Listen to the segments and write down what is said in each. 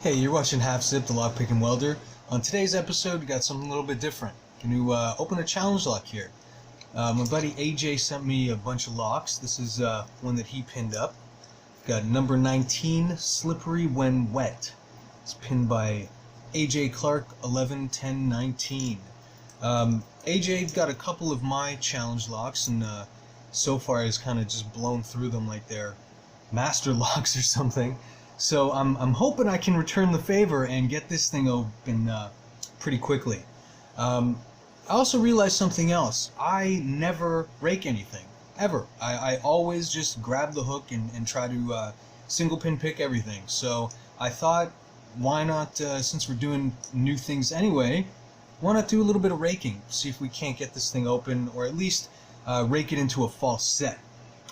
Hey, you're watching Half Zip, the Lockpicking Welder. On today's episode, we got something a little bit different. Can you open a challenge lock here? My buddy AJ sent me a bunch of locks. This is one that he pinned up. Got number 19, Slippery When Wet. It's pinned by AJ Clark, 11-10-19. AJ got a couple of my challenge locks, and so far has kind of just blown through them like they're master locks or something. So I'm hoping I can return the favor and get this thing open pretty quickly. I also realized something else. I never rake anything, ever. I always just grab the hook and try to single pin pick everything. So I thought, why not, since we're doing new things anyway, why not do a little bit of raking? See if we can't get this thing open, or at least rake it into a false set.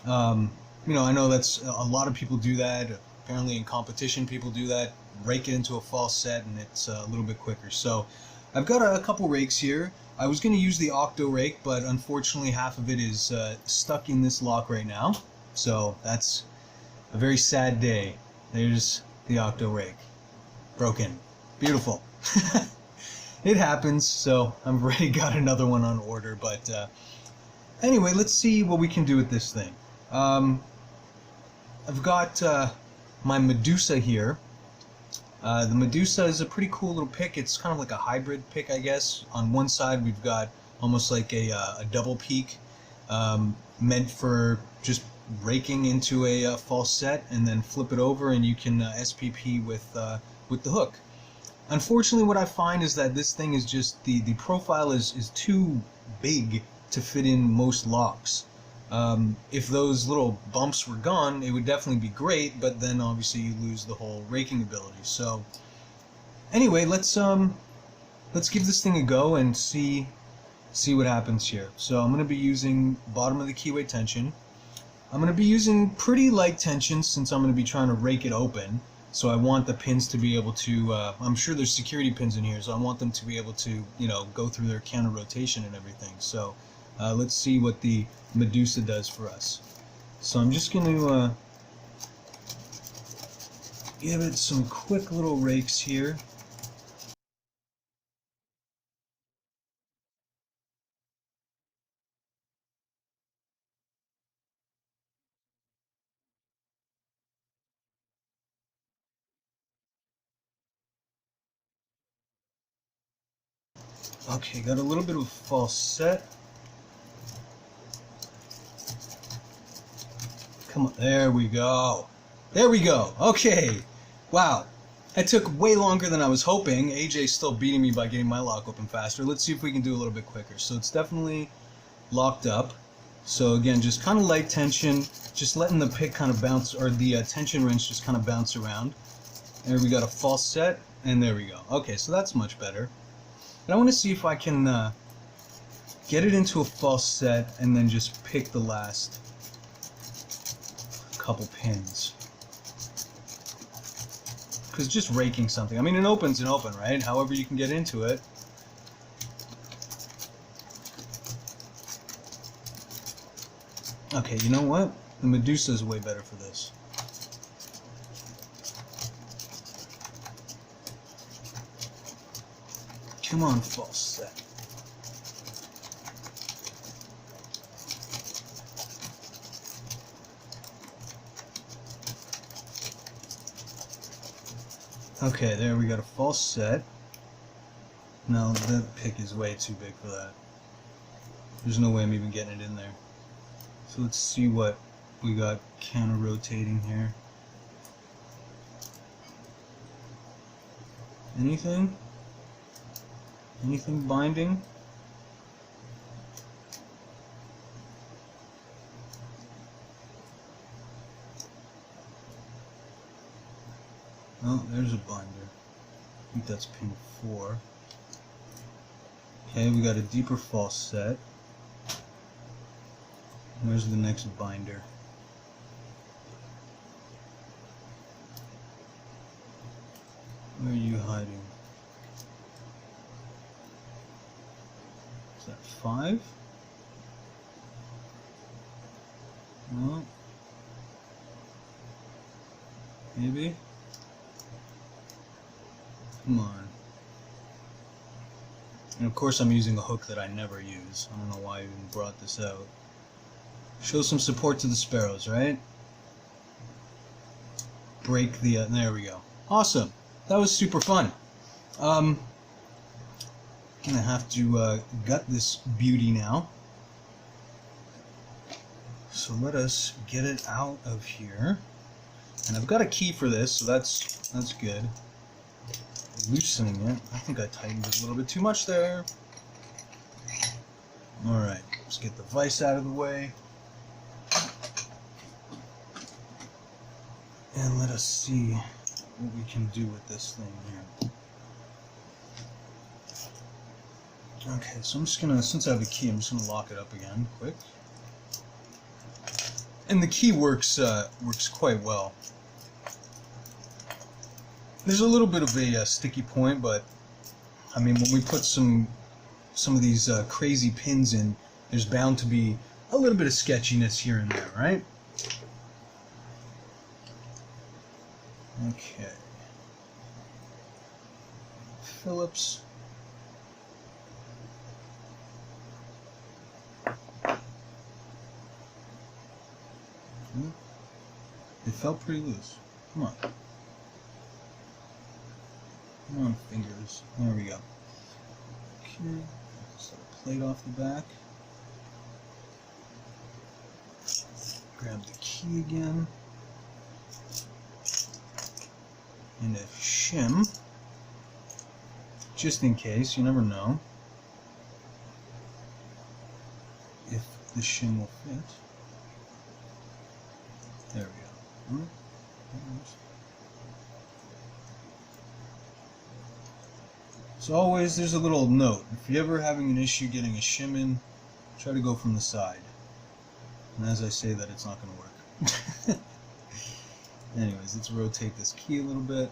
I know that's a lot of people do that. Apparently in competition people do that, rake it into a false set, and it's a little bit quicker. So I've got a couple rakes here. I was going to use the octo rake, but unfortunately half of it is stuck in this lock right now. So that's a very sad day. There's the octo rake. Broken. Beautiful. It happens, so I've already got another one on order. But anyway, let's see what we can do with this thing. I've got my Medusa here. The Medusa is a pretty cool little pick. It's kind of like a hybrid pick, I guess. On one side we've got almost like a double peak, meant for just raking into a false set, and then flip it over and you can SPP with the hook. Unfortunately, what I find is that this thing is just, the profile is too big to fit in most locks. If those little bumps were gone, it would definitely be great, but then obviously you lose the whole raking ability. So anyway, let's give this thing a go and see what happens here. So I'm going to be using bottom of the keyway tension. I'm going to be using pretty light tension since I'm going to be trying to rake it open. So I want the pins to be able to, I'm sure there's security pins in here, so I want them to be able to, go through their counter rotation and everything. So let's see what the Medusa does for us. So I'm just going to give it some quick little rakes here. Okay, got a little bit of a false set. Come on, there we go. There we go. Okay. Wow. That took way longer than I was hoping. AJ's still beating me by getting my lock open faster. Let's see if we can do a little bit quicker. So it's definitely locked up. So again, just kind of light tension, just letting the pick kind of bounce, or the tension wrench just kind of bounce around. There we got a false set, and there we go. Okay, so that's much better. And I want to see if I can get it into a false set and then just pick the last couple pins. Because just raking something, I mean, an open's an open, right? However you can get into it. Okay, you know what? The Medusa is way better for this. Come on, false set. Okay, there we got a false set. No, the pick is way too big for that. There's no way I'm even getting it in there. So let's see what we got counter rotating here. Anything? Anything binding? Oh, there's a binder. I think that's pin 4. Okay, we got a deeper false set. Where's the next binder? Where are you hiding? Is that 5? No. Maybe? Come on. And of course I'm using a hook that I never use. I don't know why I even brought this out. Show some support to the sparrows, right? Break the, there we go. Awesome. That was super fun. Gonna have to gut this beauty now. So let us get it out of here. And I've got a key for this, so that's good. Loosening it. I think I tightened it a little bit too much there. Alright, let's get the vise out of the way. And let us see what we can do with this thing here. Okay, so I'm just gonna, since I have a key, I'm just gonna lock it up again, quick. And the key works quite well. There's a little bit of a sticky point, but I mean, when we put some of these crazy pins in, there's bound to be a little bit of sketchiness here and there, right? Okay. Phillips. It felt pretty loose. Come on. Come on, fingers. There we go. Okay. Set a plate off the back. Grab the key again. And a shim. Just in case, you never know if the shim will fit. There we go. So always there's a little note. If you're ever having an issue getting a shim in, try to go from the side. And as I say that, it's not going to work. Anyways, let's rotate this key a little bit.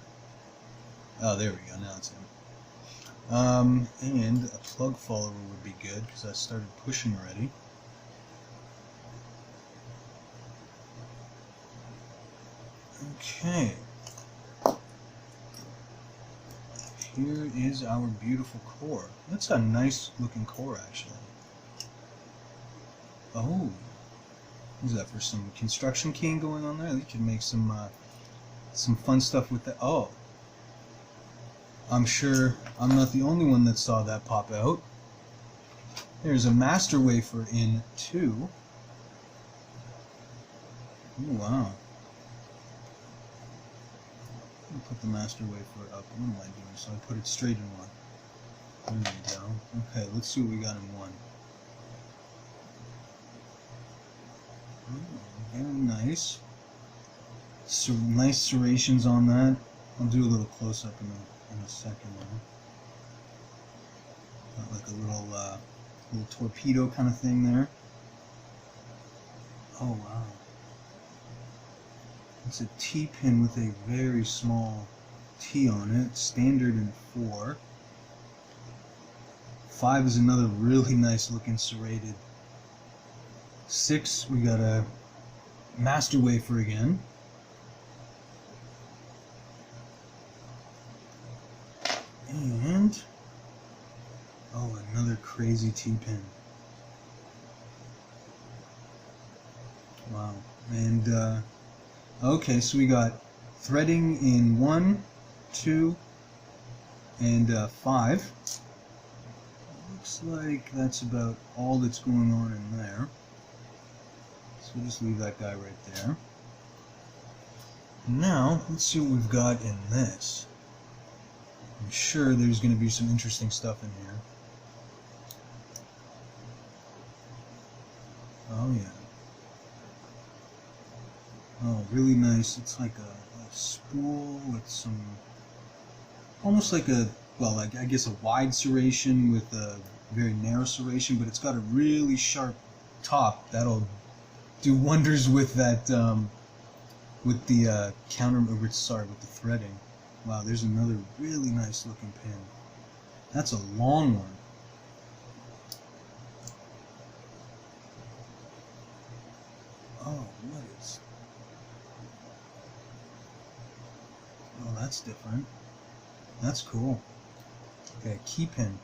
Oh, there we go. Now it's in. And a plug follower would be good because I started pushing already. Okay. Here is our beautiful core. That's a nice looking core, actually. Oh, is that for some construction keying going on there? You could make some fun stuff with that. Oh, I'm sure I'm not the only one that saw that pop out. There's a master wafer in too. Oh, wow. Put the master wafer up. What am I doing? So I put it straight in one. There we go. Okay, let's see what we got in one. Oh, very nice. So nice serrations on that. I'll do a little close up in a second now. Got like a little torpedo kind of thing there. Oh wow. It's a T-pin with a very small T on it, standard in 4. 5 is another really nice looking serrated. 6, we got a master wafer again. And, oh, another crazy T-pin. Wow. And, okay, so we got threading in 1, 2, and 5. Looks like that's about all that's going on in there. So we'll just leave that guy right there. Now, let's see what we've got in this. I'm sure there's going to be some interesting stuff in here. Oh yeah. Oh, really nice. It's like a spool with some, almost like a, well, like I guess a wide serration with a very narrow serration, but it's got a really sharp top. That'll do wonders with that, with the with the threading. Wow, there's another really nice looking pin. That's a long one. Oh, what is? Oh, that's different. That's cool. Okay, key pin.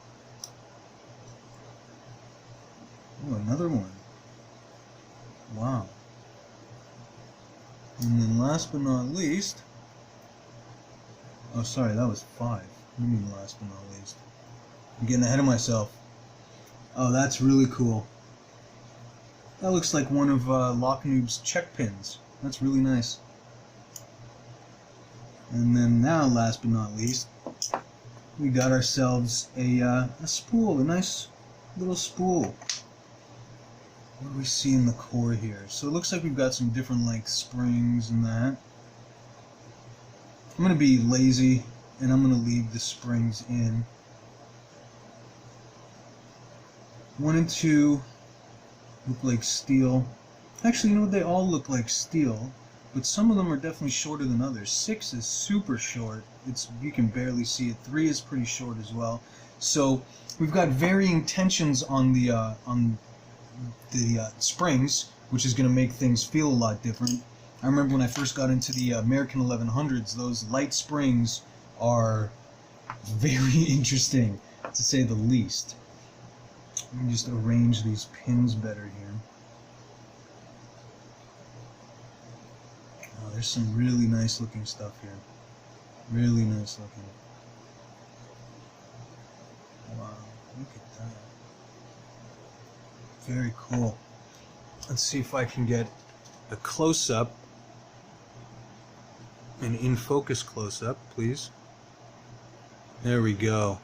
Oh, another one. Wow. And then last but not least, oh sorry, that was 5. What do you mean last but not least? I'm getting ahead of myself. Oh, that's really cool. That looks like one of Lock Noob's check pins. That's really nice. And then now, last but not least, we got ourselves a spool, a nice little spool. What do we see in the core here? So it looks like we've got some different length springs and that. I'm going to be lazy and I'm going to leave the springs in. 1 and 2 look like steel. Actually, you know what? They all look like steel, but some of them are definitely shorter than others. 6 is super short. You can barely see it. 3 is pretty short as well. So we've got varying tensions on the springs, which is going to make things feel a lot different. I remember when I first got into the American 1100s, those light springs are very interesting, to say the least. Let me just arrange these pins better here. Oh, there's some really nice looking stuff here. Really nice looking. Wow, look at that. Very cool. Let's see if I can get a close-up, an in-focus close-up, please. There we go.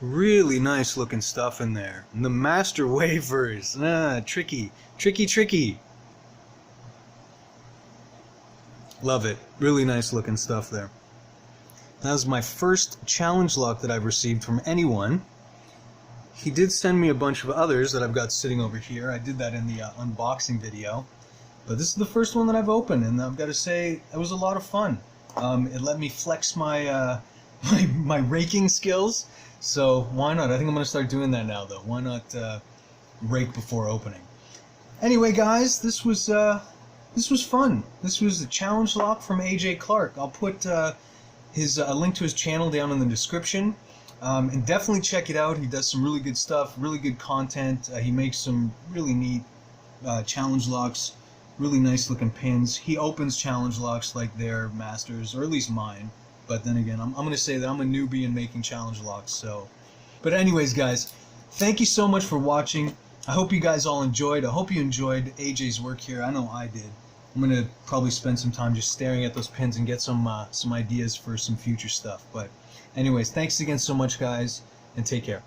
Really nice looking stuff in there. And the master wafers. Tricky. Tricky, tricky. Love it. Really nice looking stuff there. That was my first challenge lock that I've received from anyone. He did send me a bunch of others that I've got sitting over here. I did that in the unboxing video. But this is the first one that I've opened, and I've got to say, it was a lot of fun. It let me flex my, my raking skills. So why not? I think I'm going to start doing that now, though. Why not rake before opening? Anyway, guys, this was fun. This was a challenge lock from AJ Clark. I'll put a link to his channel down in the description. And definitely check it out. He does some really good stuff, really good content. He makes some really neat challenge locks, really nice looking pins. He opens challenge locks like they're masters, or at least mine. But then again, I'm going to say that I'm a newbie in making challenge locks. So, but anyways, guys, thank you so much for watching. I hope you guys all enjoyed. I hope you enjoyed AJ's work here. I know I did. I'm going to probably spend some time just staring at those pins and get some ideas for some future stuff. But anyways, thanks again so much, guys, and take care.